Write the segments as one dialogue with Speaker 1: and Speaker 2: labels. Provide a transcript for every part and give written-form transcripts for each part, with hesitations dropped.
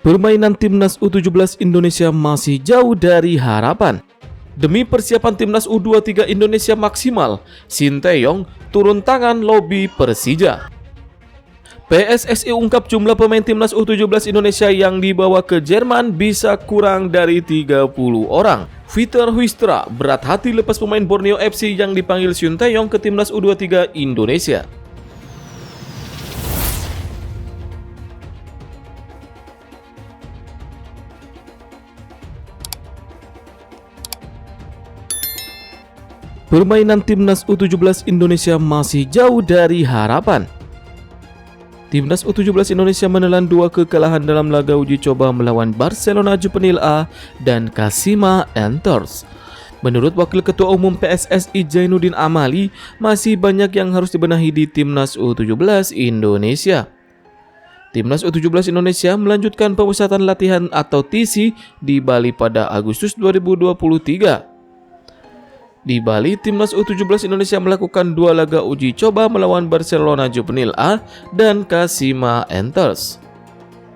Speaker 1: Permainan timnas U17 Indonesia masih jauh dari harapan. Demi persiapan timnas U23 Indonesia maksimal, Sinteyong turun tangan lobi Persija. PSSI ungkap jumlah pemain timnas U17 Indonesia yang dibawa ke Jerman bisa kurang dari 30 orang. Vitor Huistra berat hati lepas pemain Borneo FC yang dipanggil Sinteyong ke timnas U23 Indonesia. Permainan timnas U17 Indonesia masih jauh dari harapan. Timnas U17 Indonesia menelan 2 kekalahan dalam laga uji coba melawan Barcelona Juvenil A dan Kashima Antlers. Menurut Wakil Ketua Umum PSSI Zainuddin Amali, masih banyak yang harus dibenahi di Timnas U17 Indonesia. Timnas U17 Indonesia melanjutkan pemusatan latihan atau TC di Bali pada Agustus 2023. Di Bali, Timnas U17 Indonesia melakukan 2 laga uji coba melawan Barcelona Juvenil A dan Kashima Antlers.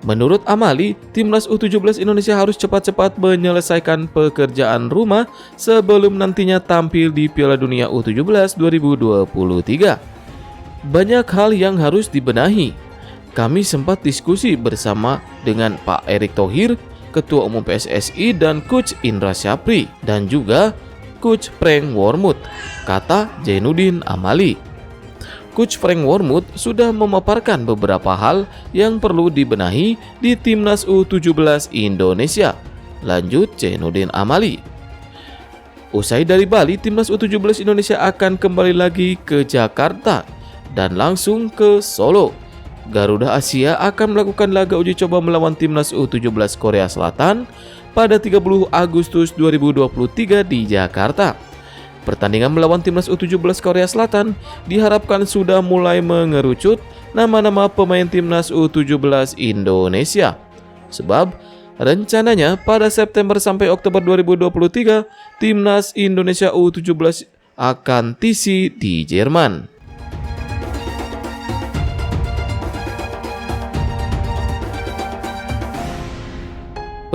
Speaker 1: Menurut Amali, Timnas U17 Indonesia harus cepat-cepat menyelesaikan pekerjaan rumah sebelum nantinya tampil di Piala Dunia U17 2023. Banyak hal yang harus dibenahi. Kami sempat diskusi bersama dengan Pak Erick Thohir, Ketua Umum PSSI, dan Coach Indra Syafri, dan juga Coach Frank Wormuth, kata Zainuddin Amali. Coach Frank Wormuth sudah memaparkan beberapa hal yang perlu dibenahi di Timnas U17 Indonesia. Lanjut Zainuddin Amali. Usai dari Bali, Timnas U17 Indonesia akan kembali lagi ke Jakarta dan langsung ke Solo. Garuda Asia akan melakukan laga uji coba melawan Timnas U17 Korea Selatan pada 30 Agustus 2023 di Jakarta. Pertandingan melawan Timnas U17 Korea Selatan diharapkan sudah mulai mengerucut nama-nama pemain Timnas U17 Indonesia. Sebab rencananya pada September sampai Oktober 2023, Timnas Indonesia U17 akan TC di Jerman.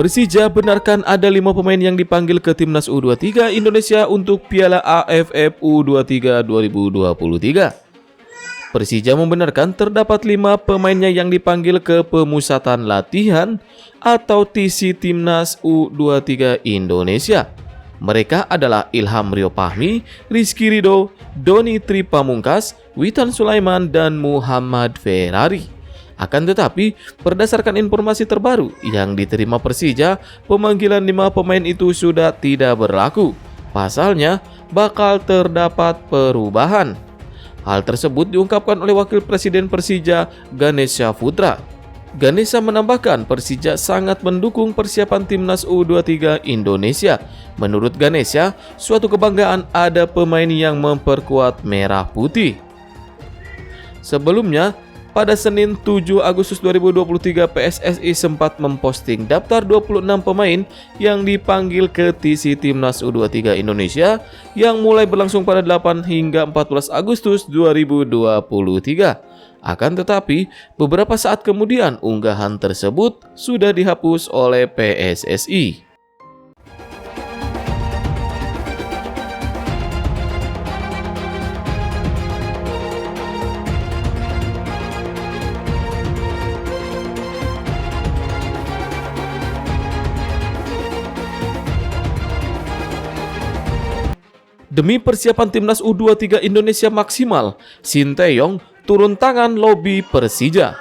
Speaker 1: Persija benarkan ada 5 pemain yang dipanggil ke Timnas U23 Indonesia untuk Piala AFF U23 2023. Persija membenarkan terdapat 5 pemainnya yang dipanggil ke pemusatan latihan atau TC Timnas U23 Indonesia. Mereka adalah Ilham Rio Fahmi, Rizky Ridho, Doni Tri Pamungkas, Witan Sulaiman, dan Muhammad Ferrari. Akan tetapi, berdasarkan informasi terbaru yang diterima Persija, pemanggilan 5 pemain itu sudah tidak berlaku. Pasalnya, bakal terdapat perubahan. Hal tersebut diungkapkan oleh Wakil Presiden Persija, Ganesha Putra. Ganesha menambahkan Persija sangat mendukung persiapan Timnas U23 Indonesia. Menurut Ganesha, suatu kebanggaan ada pemain yang memperkuat merah putih. Sebelumnya, pada Senin 7 Agustus 2023, PSSI sempat memposting daftar 26 pemain yang dipanggil ke TC Timnas U23 Indonesia yang mulai berlangsung pada 8 hingga 14 Agustus 2023. Akan tetapi, beberapa saat kemudian unggahan tersebut sudah dihapus oleh PSSI. Demi persiapan Timnas U23 Indonesia maksimal, Sinteyong turun tangan lobi Persija.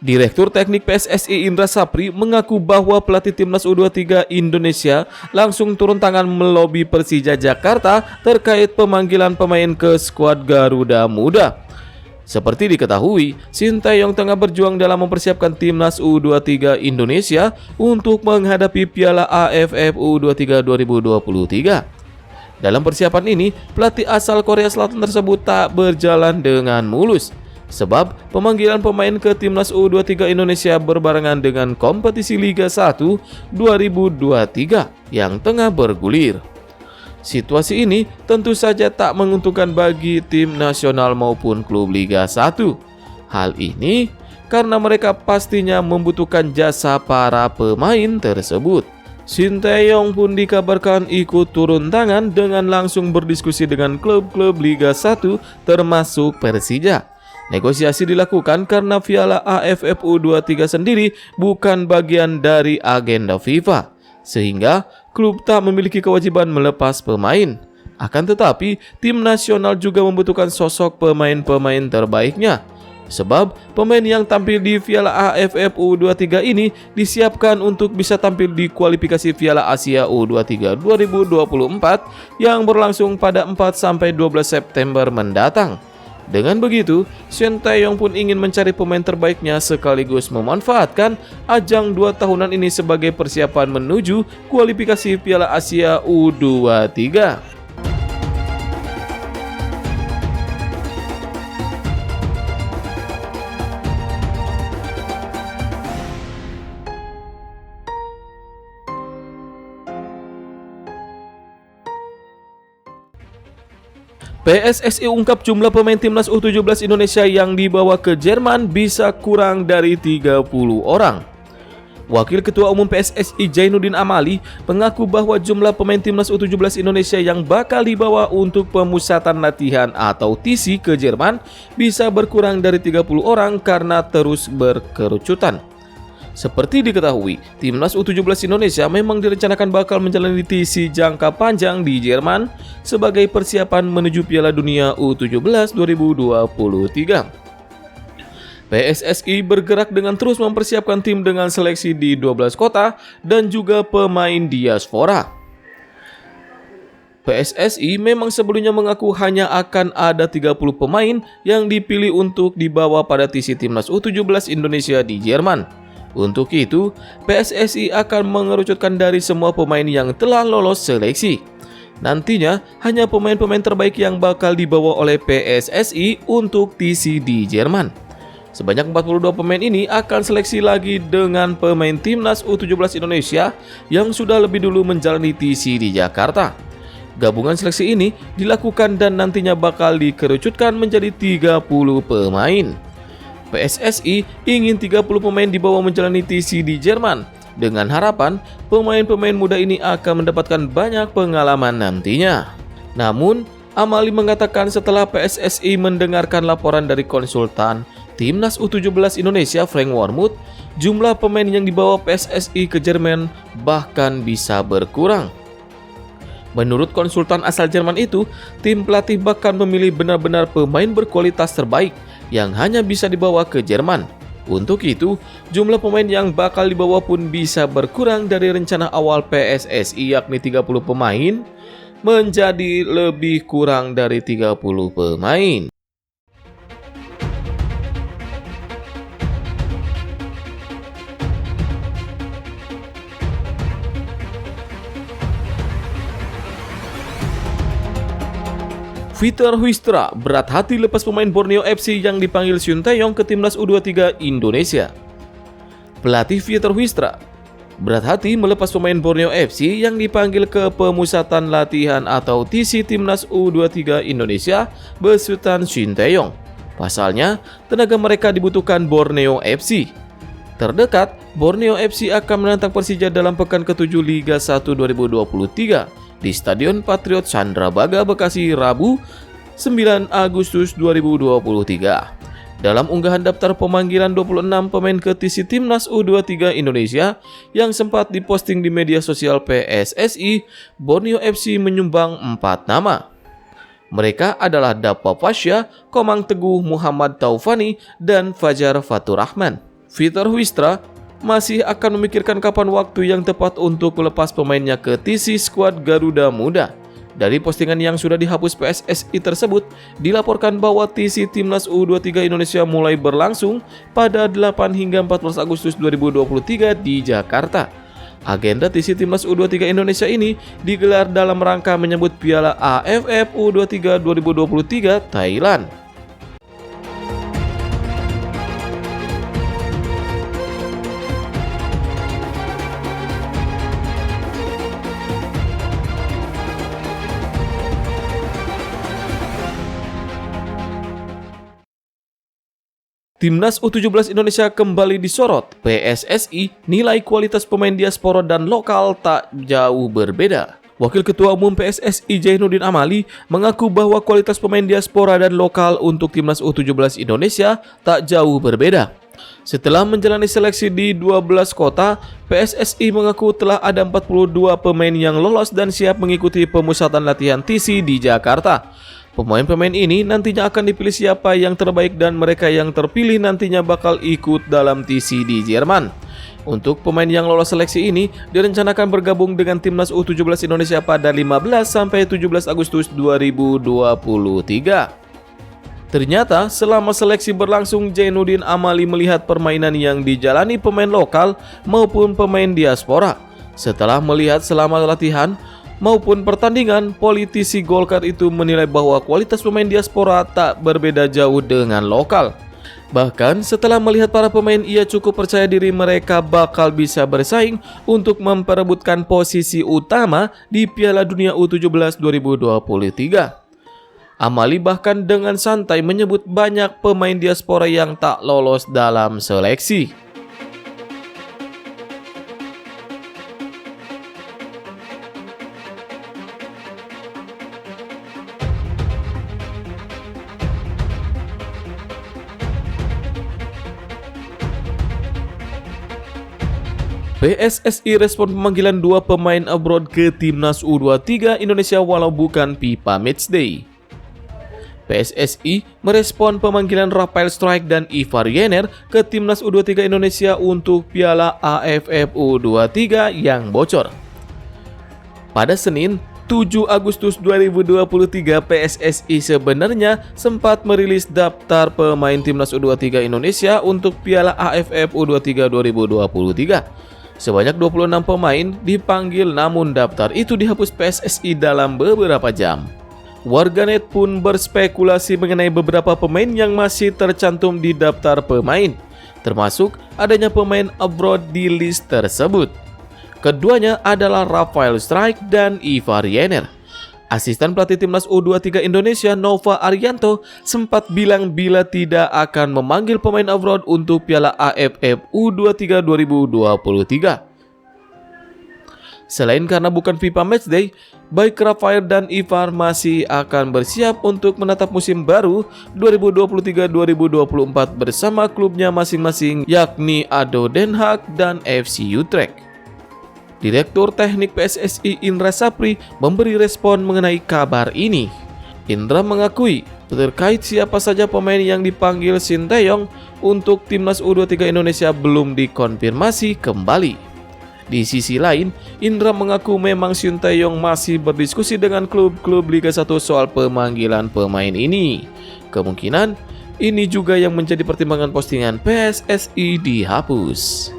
Speaker 1: Direktur Teknik PSSI Indra Syafri mengaku bahwa pelatih Timnas U23 Indonesia langsung turun tangan melobi Persija Jakarta terkait pemanggilan pemain ke skuad Garuda Muda. Seperti diketahui, Sinteyong tengah berjuang dalam mempersiapkan Timnas U23 Indonesia untuk menghadapi Piala AFF U23 2023. Dalam persiapan ini, pelatih asal Korea Selatan tersebut tak berjalan dengan mulus. Sebab pemanggilan pemain ke Timnas U23 Indonesia berbarengan dengan kompetisi Liga 1 2023 yang tengah bergulir. Situasi ini tentu saja tak menguntungkan bagi tim nasional maupun klub Liga 1. Hal ini karena mereka pastinya membutuhkan jasa para pemain tersebut. Shin Tae-yong pun dikabarkan ikut turun tangan dengan langsung berdiskusi dengan klub-klub Liga 1 termasuk Persija. Negosiasi dilakukan karena Piala AFF U23 sendiri bukan bagian dari agenda FIFA, sehingga klub tak memiliki kewajiban melepas pemain. Akan tetapi, tim nasional juga membutuhkan sosok pemain-pemain terbaiknya. Sebab pemain yang tampil di Piala AFF U23 ini disiapkan untuk bisa tampil di kualifikasi Piala Asia U23 2024 yang berlangsung pada 4-12 September mendatang. Dengan begitu, Shin Tae-yong pun ingin mencari pemain terbaiknya sekaligus memanfaatkan ajang 2 tahunan ini sebagai persiapan menuju kualifikasi Piala Asia U23. PSSI ungkap jumlah pemain timnas U17 Indonesia yang dibawa ke Jerman bisa kurang dari 30 orang. Wakil Ketua Umum PSSI Zainuddin Amali mengaku bahwa jumlah pemain timnas U17 Indonesia yang bakal dibawa untuk pemusatan latihan atau TC ke Jerman bisa berkurang dari 30 orang karena terus berkerucutan. Seperti diketahui, timnas U17 Indonesia memang direncanakan bakal menjalani TC jangka panjang di Jerman sebagai persiapan menuju Piala Dunia U17 2023. PSSI bergerak dengan terus mempersiapkan tim dengan seleksi di 12 kota dan juga pemain diaspora. PSSI memang sebelumnya mengaku hanya akan ada 30 pemain yang dipilih untuk dibawa pada TC timnas U17 Indonesia di Jerman. Untuk itu, PSSI akan mengerucutkan dari semua pemain yang telah lolos seleksi. Nantinya, hanya pemain-pemain terbaik yang bakal dibawa oleh PSSI untuk TC di Jerman. Sebanyak 42 pemain ini akan seleksi lagi dengan pemain timnas U17 Indonesia yang sudah lebih dulu menjalani TC di Jakarta. Gabungan seleksi ini dilakukan dan nantinya bakal dikerucutkan menjadi 30 pemain. PSSI ingin 30 pemain dibawa menjalani TC di Jerman dengan harapan pemain-pemain muda ini akan mendapatkan banyak pengalaman nantinya. Namun, Amali mengatakan setelah PSSI mendengarkan laporan dari konsultan Timnas U17 Indonesia Frank Wormuth, jumlah pemain yang dibawa PSSI ke Jerman bahkan bisa berkurang. Menurut konsultan asal Jerman itu, tim pelatih bahkan memilih benar-benar pemain berkualitas terbaik yang hanya bisa dibawa ke Jerman. Untuk itu, jumlah pemain yang bakal dibawa pun bisa berkurang dari rencana awal PSSI yakni 30 pemain menjadi lebih kurang dari 30 pemain. Vitor Huistra berat hati lepas pemain Borneo FC yang dipanggil Shin Tae-yong ke timnas U23 Indonesia. Pelatih Vitor Huistra berat hati melepas pemain Borneo FC yang dipanggil ke pemusatan latihan atau TC timnas U23 Indonesia besutan Shin Tae-yong. Pasalnya, tenaga mereka dibutuhkan Borneo FC. Terdekat, Borneo FC akan menantang Persija dalam pekan ke-7 Liga 1 2023. Di Stadion Patriot Candrabaga, Bekasi, Rabu, 9 Agustus 2023. Dalam unggahan daftar pemanggilan 26 pemain ke TC Timnas U23 Indonesia yang sempat diposting di media sosial PSSI, Borneo FC menyumbang 4 nama. Mereka adalah Dapa Pasha, Komang Teguh, Muhammad Taufani, dan Fajar Faturrahman. Vitor Huistra masih akan memikirkan kapan waktu yang tepat untuk melepas pemainnya ke TC skuad Garuda Muda. Dari postingan yang sudah dihapus PSSI tersebut, dilaporkan bahwa TC Timnas U23 Indonesia mulai berlangsung pada 8 hingga 14 Agustus 2023 di Jakarta. Agenda TC Timnas U23 Indonesia ini digelar dalam rangka menyambut Piala AFF U23 2023 Thailand. Timnas U17 Indonesia kembali disorot. PSSI nilai kualitas pemain diaspora dan lokal tak jauh berbeda. Wakil Ketua Umum PSSI Zainuddin Amali mengaku bahwa kualitas pemain diaspora dan lokal untuk Timnas U17 Indonesia tak jauh berbeda. Setelah menjalani seleksi di 12 kota, PSSI mengaku telah ada 42 pemain yang lolos dan siap mengikuti pemusatan latihan TC di Jakarta. Pemain-pemain ini nantinya akan dipilih siapa yang terbaik dan mereka yang terpilih nantinya bakal ikut dalam TC di Jerman. Untuk pemain yang lolos seleksi ini direncanakan bergabung dengan Timnas U17 Indonesia pada 15 sampai 17 Agustus 2023. Ternyata selama seleksi berlangsung, Zainuddin Amali melihat permainan yang dijalani pemain lokal maupun pemain diaspora. Setelah melihat selama latihan maupun pertandingan, politisi Golkar itu menilai bahwa kualitas pemain diaspora tak berbeda jauh dengan lokal. Bahkan setelah melihat para pemain, ia cukup percaya diri mereka bakal bisa bersaing untuk memperebutkan posisi utama di Piala Dunia U17 2023. Amali bahkan dengan santai menyebut banyak pemain diaspora yang tak lolos dalam seleksi. PSSI respon pemanggilan 2 pemain abroad ke Timnas U23 Indonesia walau bukan FIFA Matchday. PSSI merespon pemanggilan Rafael Strijk dan Ivar Jenner ke Timnas U23 Indonesia untuk Piala AFF U23 yang bocor. Pada Senin, 7 Agustus 2023, PSSI sebenarnya sempat merilis daftar pemain Timnas U23 Indonesia untuk Piala AFF U23 2023. Sebanyak 26 pemain dipanggil, namun daftar itu dihapus PSSI dalam beberapa jam. Warganet pun berspekulasi mengenai beberapa pemain yang masih tercantum di daftar pemain, termasuk adanya pemain abroad di list tersebut. Keduanya adalah Rafael Strijk dan Ivar Jenner. Asisten pelatih Timnas U23 Indonesia Nova Arianto sempat bilang bila tidak akan memanggil pemain abroad untuk Piala AFF U23 2023. Selain karena bukan FIFA Matchday, baik Rafael dan Ivar masih akan bersiap untuk menatap musim baru 2023-2024 bersama klubnya masing-masing, yakni ADO Den Haag dan FC Utrecht. Direktur Teknik PSSI Indra Sapri memberi respon mengenai kabar ini. Indra mengakui terkait siapa saja pemain yang dipanggil Sinteyong untuk Timnas U23 Indonesia belum dikonfirmasi kembali. Di sisi lain, Indra mengaku memang Sinteyong masih berdiskusi dengan klub-klub Liga 1 soal pemanggilan pemain ini. Kemungkinan ini juga yang menjadi pertimbangan postingan PSSI dihapus.